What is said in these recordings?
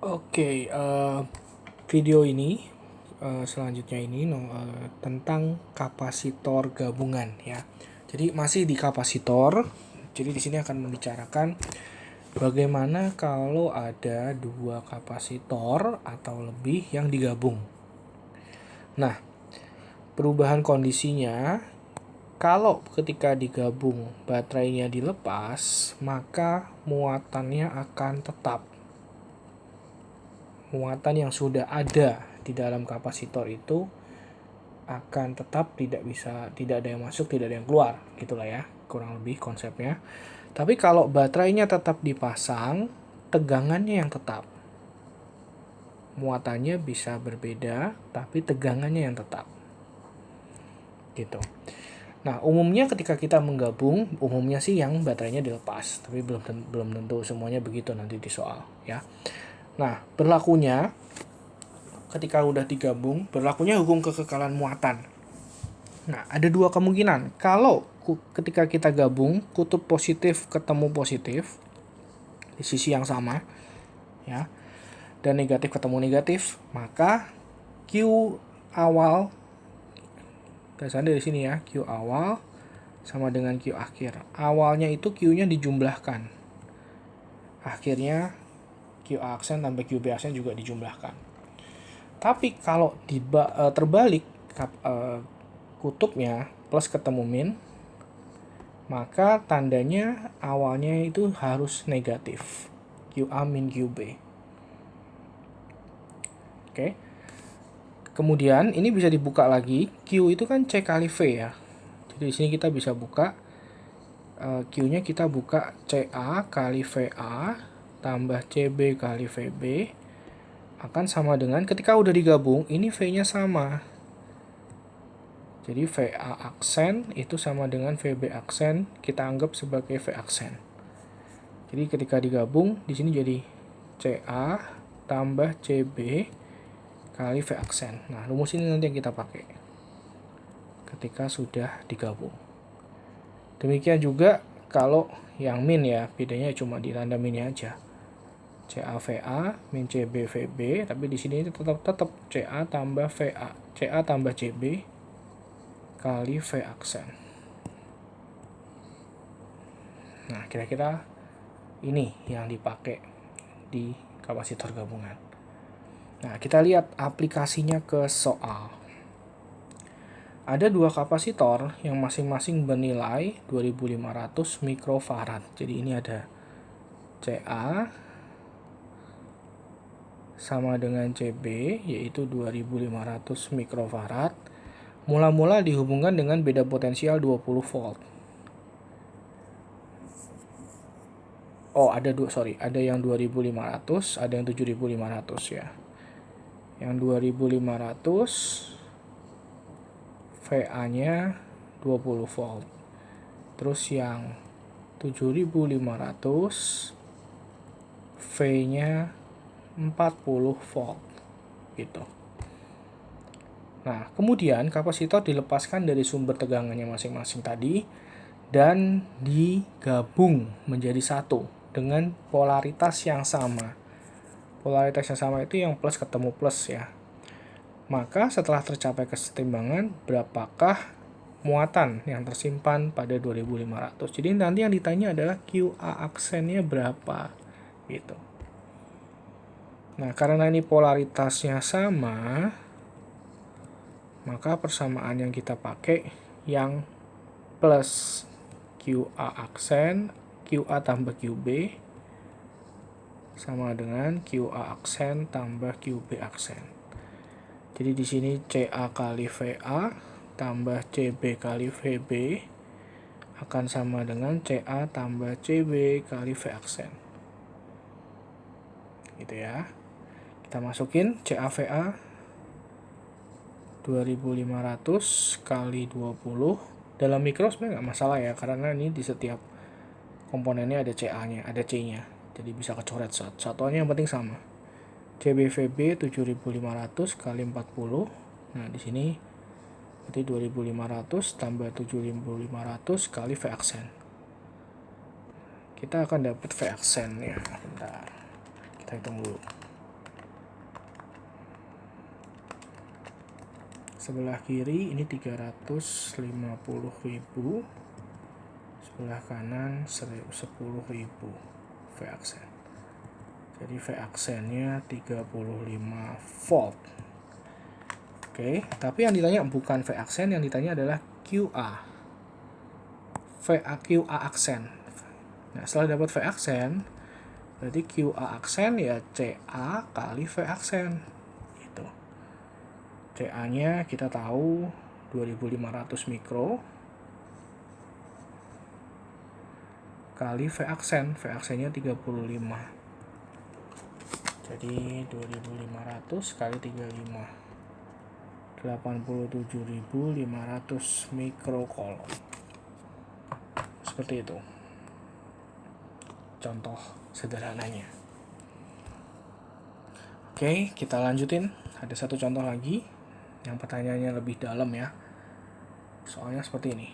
Oke, video ini selanjutnya ini tentang kapasitor gabungan ya. Jadi masih di kapasitor. Jadi di sini akan membicarakan bagaimana kalau ada dua kapasitor atau lebih yang digabung. Nah, perubahan kondisinya kalau ketika digabung baterainya dilepas, maka muatannya akan tetap. Muatan yang sudah ada di dalam kapasitor itu akan tetap tidak ada yang masuk, tidak ada yang keluar, gitulah ya, kurang lebih konsepnya. Tapi kalau baterainya tetap dipasang, tegangannya yang tetap. Muatannya bisa berbeda, tapi tegangannya yang tetap. Gitu. Nah, umumnya ketika kita menggabung, umumnya sih yang baterainya dilepas, tapi belum tentu semuanya begitu nanti di soal, ya. Nah, berlakunya ketika udah digabung, berlakunya hukum kekekalan muatan. Nah, ada dua kemungkinan. Kalau ketika kita gabung, kutub positif ketemu positif di sisi yang sama, ya, dan negatif ketemu negatif, maka Q awal, biasanya dari sini ya, Q awal sama dengan Q akhir. Awalnya itu Q-nya dijumlahkan. Akhirnya Q aksen tambah QB aksen juga dijumlahkan. Tapi kalau terbalik kutubnya plus ketemu min, maka tandanya awalnya itu harus negatif. QA min QB. Oke. Kemudian ini bisa dibuka lagi. Q itu kan C kali V ya. Jadi di sini kita bisa buka Q-nya, kita buka CA kali VA tambah CB kali VB akan sama dengan ketika udah digabung ini V-nya sama. Jadi VA aksen itu sama dengan VB aksen, kita anggap sebagai V aksen. Jadi ketika digabung di sini jadi CA tambah CB kali V aksen. Nah, rumus ini nanti yang kita pakai ketika sudah digabung. Demikian juga kalau yang min ya, bedanya cuma di tanda minnya aja. CA-VA min CB-VB, tapi di sini tetap CA tambah VA, CA tambah CB kali V aksen. Nah, kira-kira ini yang dipakai di kapasitor gabungan. Nah, kita lihat aplikasinya ke soal. Ada dua kapasitor yang masing-masing bernilai 2500 mikrofarad. Jadi ini ada CA sama dengan CB, yaitu 2500 mikrofarad. Mula-mula dihubungkan dengan beda potensial 20 volt. Oh, ada yang 2500, ada yang 7500 ya. Yang 2500 VA-nya 20 volt. Terus yang 7500 V-nya 40 volt gitu. Nah, kemudian kapasitor dilepaskan dari sumber tegangannya masing-masing tadi dan digabung menjadi satu dengan polaritas yang sama. Polaritas yang sama itu yang plus ketemu plus ya. Maka setelah tercapai kesetimbangan, berapakah muatan yang tersimpan pada 2500? Jadi nanti yang ditanya adalah QA aksennya berapa gitu. Nah, karena ini polaritasnya sama, maka persamaan yang kita pakai yang plus QA aksen, QA tambah QB sama dengan QA aksen tambah QB aksen. Jadi di sini CA kali VA tambah CB kali VB akan sama dengan CA tambah CB kali V aksen. Gitu ya. Kita masukin CAVA 2500 kali 20. Dalam mikro sebenarnya nggak masalah ya, karena ini di setiap komponennya ada CA-nya, ada C-nya. Jadi bisa kecoret satuannya yang penting sama. CBVB 7500 kali 40. Nah, di sini berarti 2500 tambah 7500 kali V aksen. Kita akan dapat V aksen ya. Bentar. Kita hitung dulu. sebelah kiri ini 350.000, sebelah kanan 10.000 V aksen. Jadi V aksennya 35 volt. Oke, tapi yang ditanya bukan V aksen, yang ditanya adalah QA. QA aksen. Nah, setelah dapat V aksen, berarti QA aksen ya CA kali V aksen. Gitu. CA-nya kita tahu 2500 mikro kali V aksen. V aksennya 35. Jadi 2500 kali 35. 87.500 mikrokolom. Seperti itu contoh sederhananya. Oke, kita lanjutin. Ada satu contoh lagi yang pertanyaannya lebih dalam ya. Soalnya seperti ini.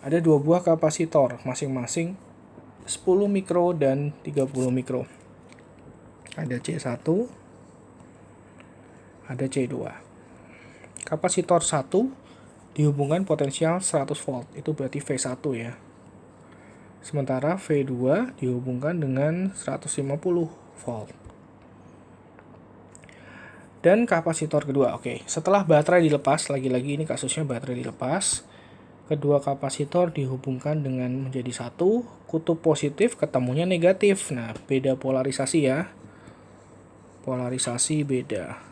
Ada dua buah kapasitor masing-masing 10 mikro dan 30 mikro. Ada C1, ada C2. Kapasitor 1 dihubungkan potensial 100 volt, itu berarti V1 ya. Sementara V2 dihubungkan dengan 150 volt. Dan kapasitor kedua, oke. Setelah baterai dilepas, lagi-lagi ini kasusnya baterai dilepas, kedua kapasitor dihubungkan dengan menjadi satu, kutub positif ketemunya negatif. Nah, beda polarisasi ya. Polarisasi beda.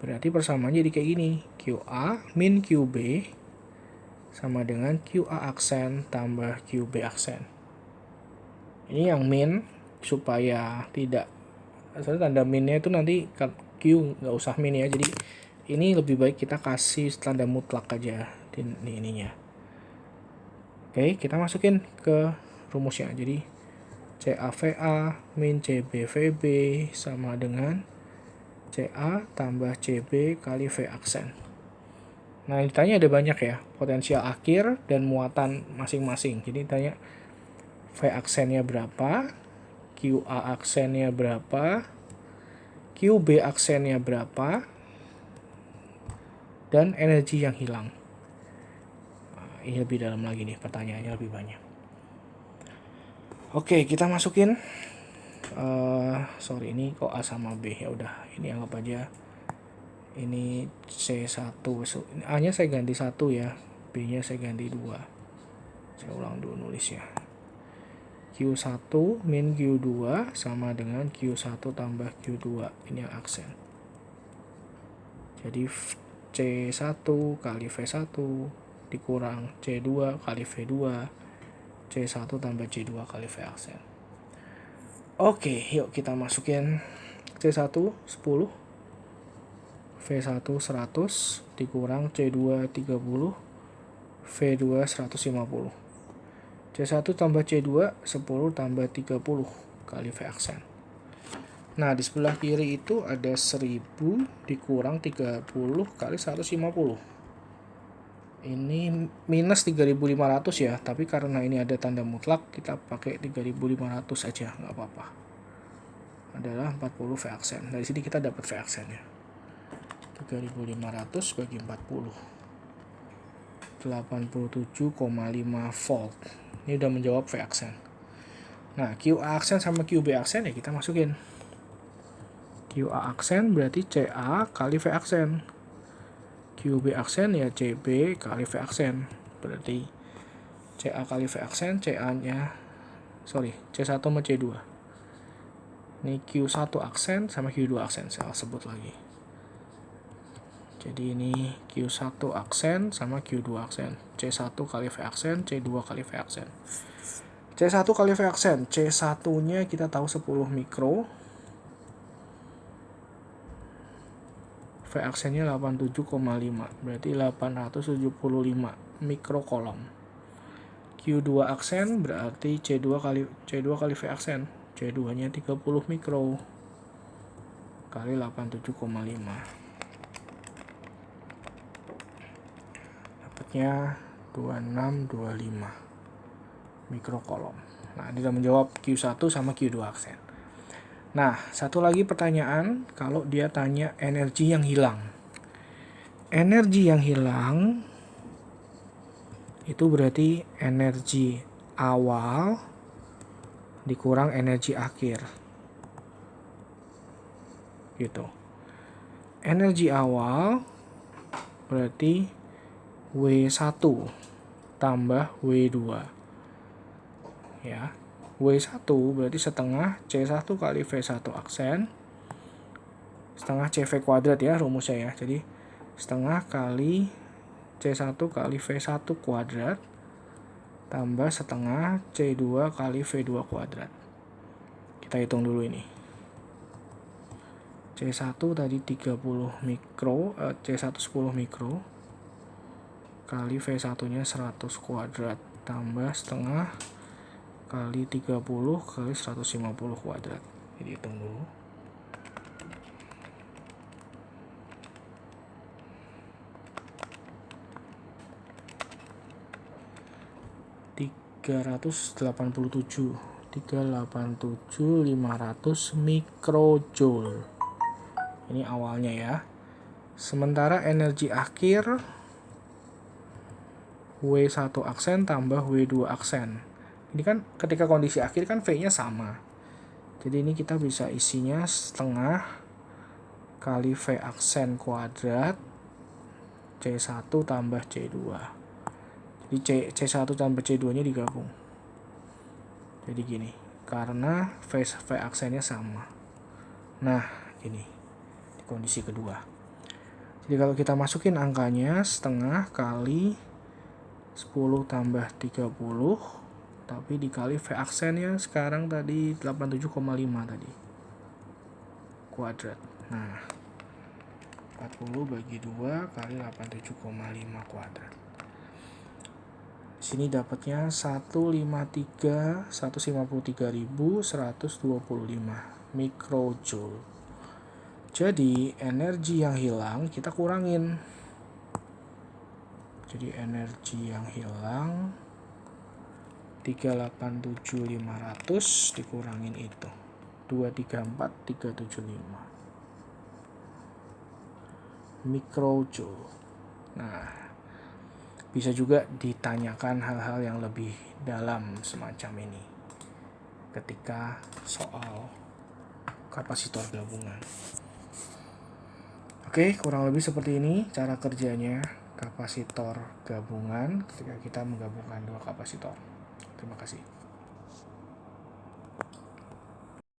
Berarti persamaannya jadi kayak gini. QA min QB sama dengan QA aksen tambah QB aksen. Ini yang min supaya tidak, soalnya tanda minnya itu nanti Q nggak usah min ya. Jadi ini lebih baik kita kasih tanda mutlak aja di ininya. Oke, kita masukin ke rumusnya. Jadi CAVA min CBVB sama dengan CA tambah CB kali V aksen. Nah, yang ditanya ada banyak ya, potensial akhir dan muatan masing-masing. Jadi ditanya V aksennya berapa, QA aksennya berapa, QB aksennya berapa, dan energi yang hilang. Nah, ini lebih dalam lagi nih, pertanyaannya lebih banyak. Oke, kita masukin. Sorry, ini kok A sama B, ya udah ini anggap aja ini C1. A nya saya ganti 1 ya, B nya saya ganti 2. Saya ulang dulu nulisnya. Q1 min Q2 sama dengan Q1 tambah Q2, ini yang aksen. Jadi C1 kali V1 dikurang C2 kali V2, C1 tambah C2 kali V aksen. Oke, yuk kita masukin C1 10, V1 100 dikurang C2 30, V2 150. C1 tambah C2 10 tambah 30 kali V aksen. Nah, di sebelah kiri itu ada 1000 dikurang 30 kali 150. Ini minus 3500 ya, tapi karena ini ada tanda mutlak, kita pakai 3500 aja, nggak apa-apa. Adalah 40 V aksen. Dari sini kita dapat V aksennya. 3500 bagi 40. 87,5 volt. Ini udah menjawab V aksen. Nah, QA aksen sama QB aksen ya kita masukin. QA aksen berarti CA kali V aksen. QB aksen ya CB kali V aksen. Berarti CA kali V aksen, CA-nya C1 sama C2. Ini Q1 aksen sama Q2 aksen, saya sebut lagi. Jadi ini Q1 aksen sama Q2 aksen. C1 kali V aksen, C2 kali V aksen. C1 kali V aksen, C1-nya kita tahu 10 mikro. V aksennya 87,5, berarti 875 mikrokolom. Q2 aksen berarti C2 kali V aksen. C2-nya 30 mikro kali 87,5. Dapatnya 2625 mikrokolom. Nah, dia menjawab Q1 sama Q2 aksen. Nah, satu lagi pertanyaan, kalau dia tanya energi yang hilang. Energi yang hilang itu berarti energi awal dikurang energi akhir. Gitu. Energi awal berarti W1 tambah W2. Ya. W1 berarti setengah C1 kali V1 aksen. Setengah CV kuadrat ya rumusnya ya. Jadi setengah kali C1 kali V1 kuadrat tambah setengah C2 kali V2 kuadrat. Kita hitung dulu ini. C1 tadi 30 mikro, C1 10 mikro kali V1-nya 100 kuadrat tambah setengah kali 30 kali 150 kuadrat. Jadi hitung dulu. Delapan puluh tujuh 500 mikrojoule. Ini awalnya ya. Sementara energi akhir W1 aksen tambah W2 aksen. Ini kan ketika kondisi akhir kan V-nya sama. Jadi ini kita bisa isinya setengah kali V aksen kuadrat C1 tambah C2. Jadi C1 tambah C2-nya digabung. Jadi gini, karena V aksennya sama. Nah, ini di kondisi kedua. Jadi kalau kita masukin angkanya setengah kali 10 tambah 30, tapi dikali V aksennya sekarang tadi 87,5 tadi. Kuadrat. Nah, 40 bagi 2 kali 87,5 kuadrat. Sini dapatnya 153.125 mikrojoule. Jadi energi yang hilang kita kurangin. Jadi energi yang hilang 387.500 dikurangin itu 234.375 mikrojoule. Nah, bisa juga ditanyakan hal-hal yang lebih dalam semacam ini ketika soal kapasitor gabungan. Oke, kurang lebih seperti ini cara kerjanya kapasitor gabungan ketika kita menggabungkan dua kapasitor. Terima kasih.